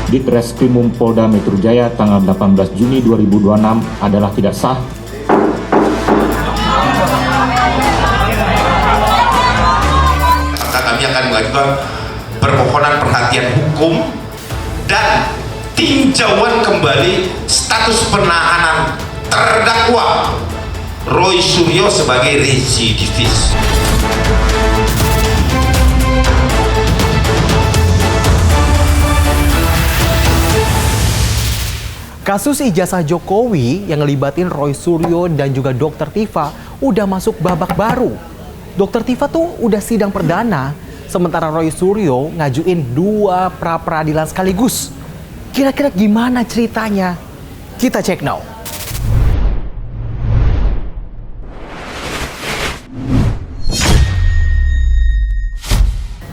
Ditreskrimum Polda Metro Jaya tanggal 18 Juni 2026 adalah tidak sah. Maka kami akan mengajukan permohonan perhatian hukum dan tinjauan kembali status penahanan terdakwa Roy Suryo sebagai residivis. Kasus ijazah Jokowi yang ngelibatin Roy Suryo dan juga Dr. Tifa udah masuk babak baru. Dr. Tifa tuh udah sidang perdana, sementara Roy Suryo ngajuin 2 pra-peradilan sekaligus. Kira-kira gimana ceritanya? Kita cek now.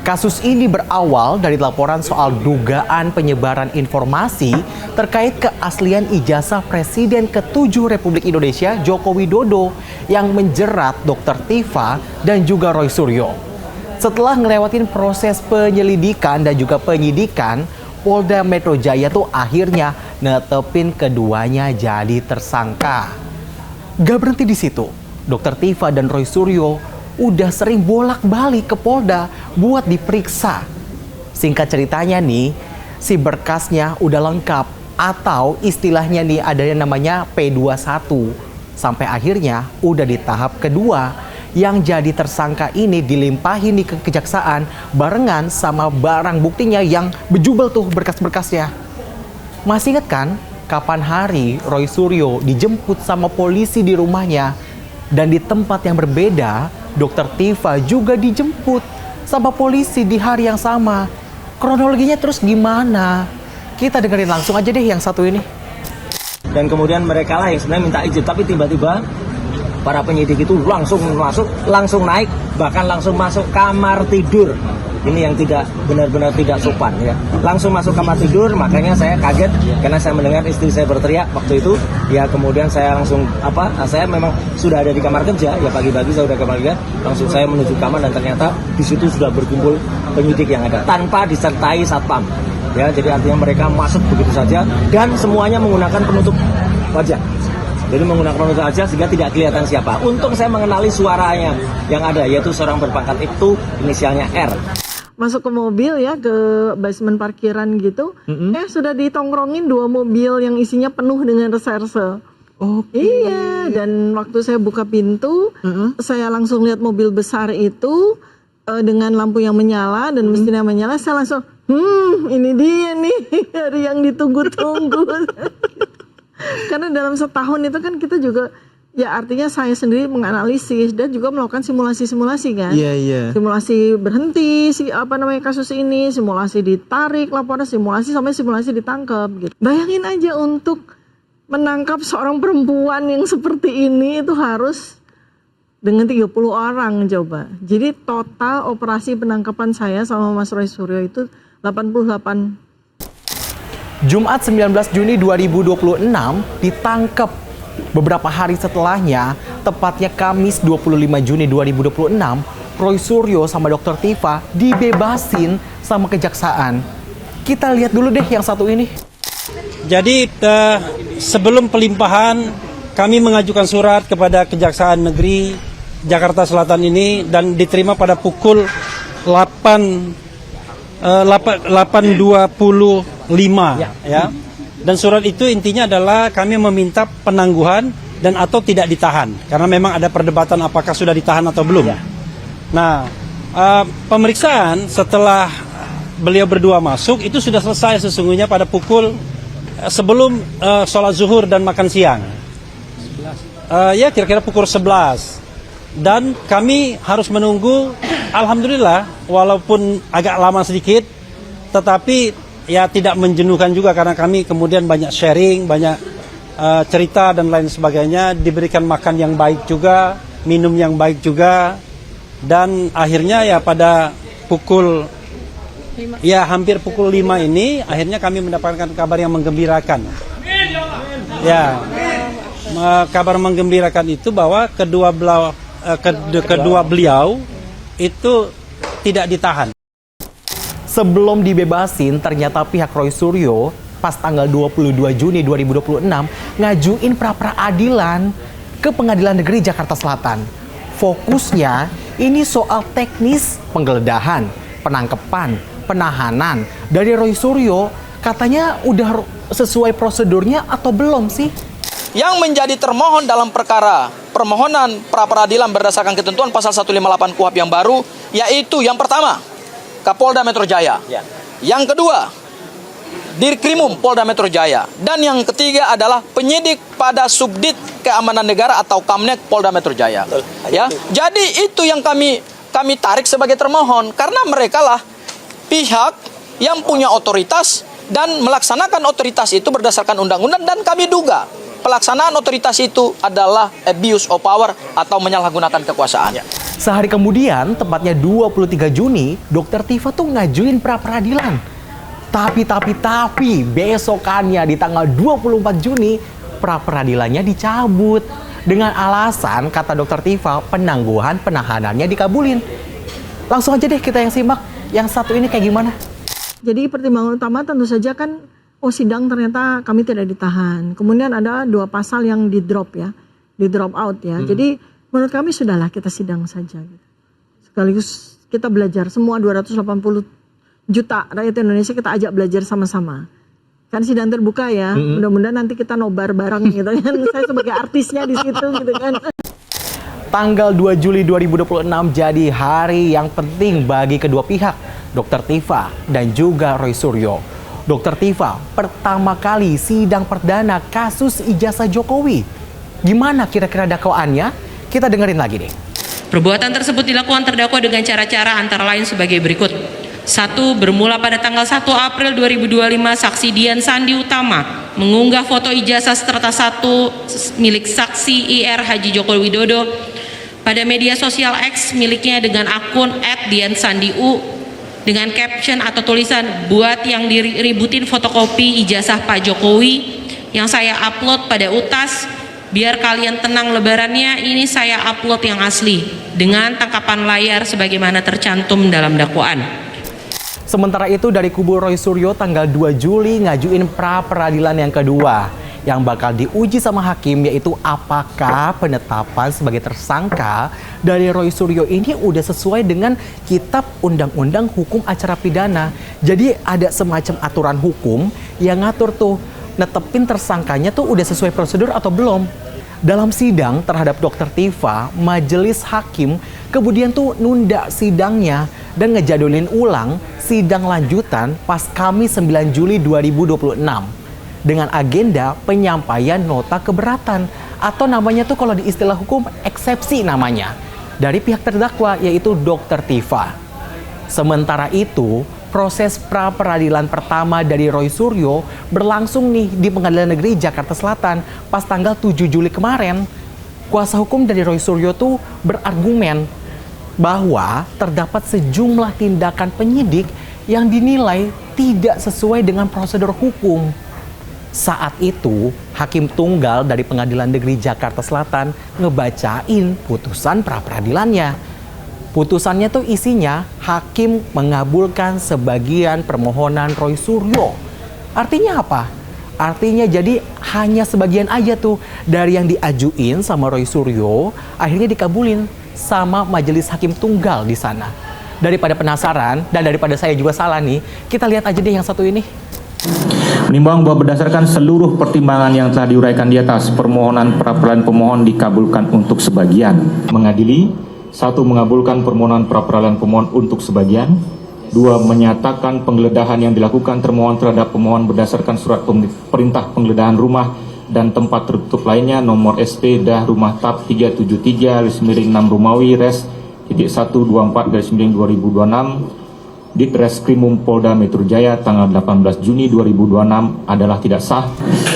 Kasus ini berawal dari laporan soal dugaan penyebaran informasi terkait keaslian ijazah Presiden ke-7 Republik Indonesia Joko Widodo yang menjerat Dr. Tifa dan juga Roy Suryo. Setelah ngelewatin proses penyelidikan dan juga penyidikan, Polda Metro Jaya tuh akhirnya netepin keduanya jadi tersangka. Gak berhenti di situ, Dr. Tifa dan Roy Suryo udah sering bolak-balik ke Polda buat diperiksa. Singkat ceritanya nih, si berkasnya udah lengkap atau istilahnya nih ada yang namanya P21. Sampai akhirnya udah di tahap kedua yang jadi tersangka ini dilimpahin di kejaksaan barengan sama barang buktinya yang bejubel tuh berkas-berkasnya. Masih ingat kan kapan hari Roy Suryo dijemput sama polisi di rumahnya dan di tempat yang berbeda Dr. Tifa juga dijemput sama polisi di hari yang sama. Kronologinya terus gimana? Kita dengerin langsung aja deh yang satu ini. Dan kemudian mereka lah yang sebenarnya minta izin, tapi tiba-tiba para penyidik itu langsung masuk, langsung naik, bahkan langsung masuk kamar tidur. Ini yang tidak benar-benar tidak sopan ya. Langsung masuk kamar tidur, makanya saya kaget karena saya mendengar istri saya berteriak waktu itu. Ya kemudian saya langsung saya memang sudah ada di kamar kerja ya, pagi-pagi saya sudah ke kamar kerja, langsung saya menuju kamar dan ternyata di situ sudah berkumpul penyidik yang ada tanpa disertai satpam. Ya, jadi artinya mereka masuk begitu saja dan semuanya menggunakan penutup wajah. Jadi menggunakan penutup wajah sehingga tidak kelihatan siapa. Untung saya mengenali suaranya yang ada, yaitu seorang berpangkat itu inisialnya R. Masuk ke mobil ya, ke basement parkiran gitu. Sudah ditongkrongin 2 mobil yang isinya penuh dengan reserse. Iya, dan waktu saya buka pintu, saya langsung lihat mobil besar itu dengan lampu yang menyala dan mesinnya menyala. Saya langsung, ini dia nih hari yang ditunggu-tunggu. Karena dalam setahun itu kan kita juga, ya artinya saya sendiri menganalisis dan juga melakukan simulasi-simulasi kan. Simulasi berhenti, kasus ini, simulasi ditarik laporan, simulasi sampai simulasi ditangkap gitu. Bayangin aja untuk menangkap seorang perempuan yang seperti ini itu harus dengan 30 orang coba. Jadi total operasi penangkapan saya sama Mas Roy Suryo itu 88. Jumat 19 Juni 2026 ditangkap. Beberapa hari setelahnya, tepatnya Kamis 25 Juni 2026, Roy Suryo sama Dr. Tifa dibebasin sama kejaksaan. Kita lihat dulu deh yang satu ini. Jadi sebelum pelimpahan, kami mengajukan surat kepada Kejaksaan Negeri Jakarta Selatan ini dan diterima pada pukul 8.25 ya. Dan surat itu intinya adalah kami meminta penangguhan dan atau tidak ditahan karena memang ada perdebatan apakah sudah ditahan atau belum. Nah, pemeriksaan setelah beliau berdua masuk itu sudah selesai sesungguhnya pada pukul sebelum sholat zuhur dan makan siang. Ya kira-kira pukul 11. Dan kami harus menunggu, alhamdulillah walaupun agak lama sedikit, tetapi ya tidak menjenuhkan juga karena kami kemudian banyak sharing, banyak cerita dan lain sebagainya, diberikan makan yang baik juga, minum yang baik juga, dan akhirnya ya pada pukul ya hampir pukul 5 ini akhirnya kami mendapatkan kabar yang menggembirakan. Ya, kabar menggembirakan itu bahwa kedua beliau itu tidak ditahan. Sebelum dibebasin, ternyata pihak Roy Suryo pas tanggal 22 Juni 2026 ngajuin pra-peradilan ke Pengadilan Negeri Jakarta Selatan. Fokusnya ini soal teknis penggeledahan, penangkapan, penahanan dari Roy Suryo. Katanya udah sesuai prosedurnya atau belum sih? Yang menjadi termohon dalam perkara permohonan pra-peradilan berdasarkan ketentuan pasal 158 KUHP yang baru, yaitu yang pertama, Kapolda Metro Jaya. Yang kedua, Dirkrimum Polda Metro Jaya. Dan yang ketiga adalah penyidik pada Subdit Keamanan Negara atau Kamnek Polda Metro Jaya. Ya, jadi itu yang kami tarik sebagai termohon karena mereka lah pihak yang punya otoritas dan melaksanakan otoritas itu berdasarkan undang-undang, dan kami duga pelaksanaan otoritas itu adalah abuse of power atau menyalahgunakan kekuasaan. Sehari kemudian, tepatnya 23 Juni, Dr. Tifa tuh ngajuin pra-peradilan. Tapi besokannya di tanggal 24 Juni, pra-peradilannya dicabut. Dengan alasan, kata Dr. Tifa, penangguhan penahanannya dikabulin. Langsung aja deh kita yang simak, yang satu ini kayak gimana. Jadi pertimbangan utama tentu saja kan, sidang ternyata kami tidak ditahan. Kemudian ada 2 pasal yang di drop out ya. Jadi menurut kami sudahlah kita sidang saja. Sekaligus kita belajar semua 280 juta rakyat Indonesia kita ajak belajar sama-sama. Kan sidang terbuka ya. Mudah-mudahan nanti kita nobar bareng gitu kan. Saya sebagai artisnya di situ gitu kan. Tanggal 2 Juli 2026 jadi hari yang penting bagi kedua pihak, Dr. Tifa dan juga Roy Suryo. Dr. Tifa pertama kali sidang perdana kasus ijazah Jokowi. Gimana kira-kira dakwaannya? Kita dengerin lagi deh. Perbuatan tersebut dilakukan terdakwa dengan cara-cara antara lain sebagai berikut. 1. Bermula pada tanggal 1 April 2025, saksi Dian Sandi Utama mengunggah foto ijazah strata 1 milik saksi IR Haji Joko Widodo pada media sosial X miliknya dengan akun @diansandiu dengan caption atau tulisan, "Buat yang diributin fotokopi ijazah Pak Jokowi yang saya upload pada UTAS, biar kalian tenang lebarannya, ini saya upload yang asli dengan tangkapan layar sebagaimana tercantum dalam dakwaan." Sementara itu dari kubu Roy Suryo tanggal 2 Juli ngajuin pra-peradilan yang kedua yang bakal diuji sama hakim, yaitu apakah penetapan sebagai tersangka dari Roy Suryo ini udah sesuai dengan Kitab Undang-Undang Hukum Acara Pidana. Jadi ada semacam aturan hukum yang ngatur tuh netepin tersangkanya tuh udah sesuai prosedur atau belum. Dalam sidang terhadap Dr. Tifa, majelis hakim kemudian tuh nunda sidangnya dan ngejadulin ulang sidang lanjutan pas Kamis 9 Juli 2026 dengan agenda penyampaian nota keberatan atau namanya tuh kalau di istilah hukum eksepsi namanya dari pihak terdakwa, yaitu Dr. Tifa. Sementara itu, proses pra-peradilan pertama dari Roy Suryo berlangsung nih di Pengadilan Negeri Jakarta Selatan pas tanggal 7 Juli kemarin. Kuasa hukum dari Roy Suryo tuh berargumen bahwa terdapat sejumlah tindakan penyidik yang dinilai tidak sesuai dengan prosedur hukum. Saat itu, Hakim Tunggal dari Pengadilan Negeri Jakarta Selatan ngebacain putusan pra-peradilannya. Putusannya tuh isinya hakim mengabulkan sebagian permohonan Roy Suryo. Artinya apa? Artinya jadi hanya sebagian aja tuh dari yang diajuin sama Roy Suryo akhirnya dikabulin sama majelis hakim tunggal di sana. Daripada penasaran dan daripada saya juga salah nih, kita lihat aja deh yang satu ini. Menimbang bahwa berdasarkan seluruh pertimbangan yang telah diuraikan di atas, permohonan pra-peradilan pemohon dikabulkan untuk sebagian. Mengadili, 1. Mengabulkan permohonan pra-peradilan pemohon untuk sebagian. 2. Menyatakan penggeledahan yang dilakukan termohon terhadap pemohon berdasarkan surat perintah penggeledahan rumah dan tempat tertutup lainnya nomor SP dah rumah TAP 373/6 Romawi Res .124/2026 Ditreskrimum Polda Metro Jaya tanggal 18 Juni 2026 adalah tidak sah.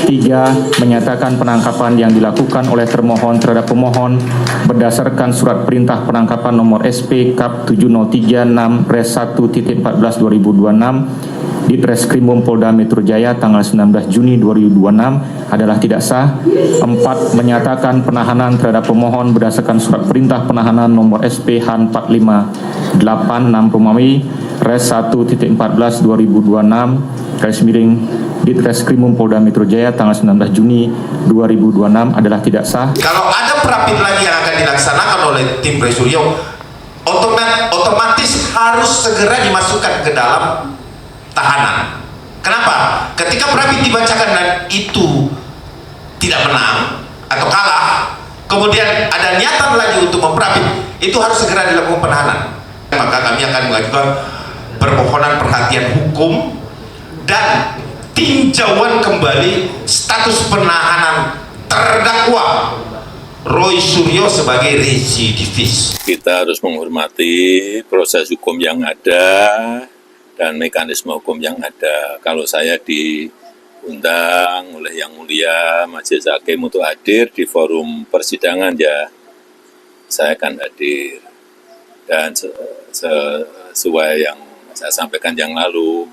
3. Menyatakan penangkapan yang dilakukan oleh termohon terhadap pemohon berdasarkan surat perintah penangkapan nomor SP Kap 7036 Res 1.14/2026 Ditreskrimum Polda Metro Jaya tanggal 19 Juni 2026 adalah tidak sah. 4. Menyatakan penahanan terhadap pemohon berdasarkan surat perintah penahanan nomor SP Han 458/6 Romawi Res 1.14 2026 garis miring Ditreskrimum Polda Metro Jaya tanggal 19 Juni 2026 adalah tidak sah. Kalau ada perapit lagi yang akan dilaksanakan oleh tim Resuryo, otomatis harus segera dimasukkan ke dalam tahanan. Kenapa? Ketika perapit dibacakan dan itu tidak menang atau kalah, kemudian ada niatan lagi untuk memperapit, itu harus segera dilakukan penahanan. Maka kami akan mengajukan permohonan perhatian hukum dan tinjauan kembali status penahanan terdakwa Roy Suryo sebagai residivis. Kita harus menghormati proses hukum yang ada dan mekanisme hukum yang ada. Kalau saya diundang oleh Yang Mulia Majelis Hakim untuk hadir di forum persidangan, ya saya akan hadir. Dan sesuai yang saya sampaikan yang lalu,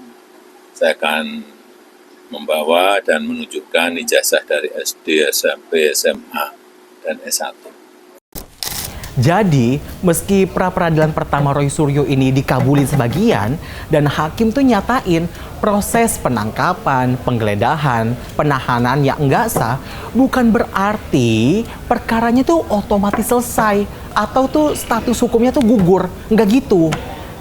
saya akan membawa dan menunjukkan ijazah dari SD, SMP, SMA, dan S1. Jadi, meski pra-peradilan pertama Roy Suryo ini dikabulin sebagian, dan hakim tuh nyatain proses penangkapan, penggeledahan, penahanan yang enggak sah, bukan berarti perkaranya tuh otomatis selesai, atau tuh status hukumnya tuh gugur, enggak gitu.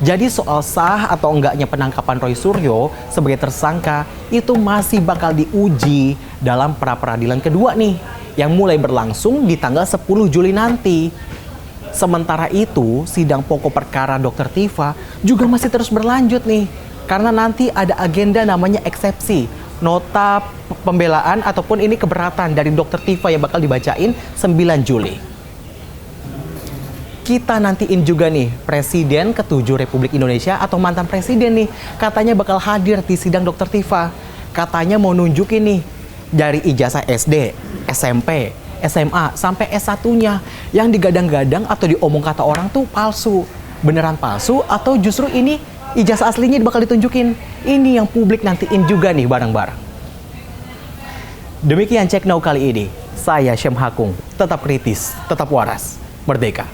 Jadi soal sah atau enggaknya penangkapan Roy Suryo sebagai tersangka itu masih bakal diuji dalam pra-peradilan kedua nih, yang mulai berlangsung di tanggal 10 Juli nanti. Sementara itu, sidang pokok perkara Dr. Tifa juga masih terus berlanjut nih, karena nanti ada agenda namanya eksepsi, nota pembelaan ataupun ini keberatan dari Dr. Tifa yang bakal dibacain 9 Juli. Kita nantiin juga nih, Presiden ke-7 Republik Indonesia atau mantan Presiden nih, katanya bakal hadir di sidang Dr. Tifa. Katanya mau nunjukin nih, dari ijazah SD, SMP, SMA, sampai S1-nya yang digadang-gadang atau diomong kata orang tuh palsu. Beneran palsu atau justru ini ijazah aslinya bakal ditunjukin? Ini yang publik nantiin juga nih bareng-bareng. Demikian Cek Now kali ini. Saya Syem Hakung, tetap kritis, tetap waras, merdeka.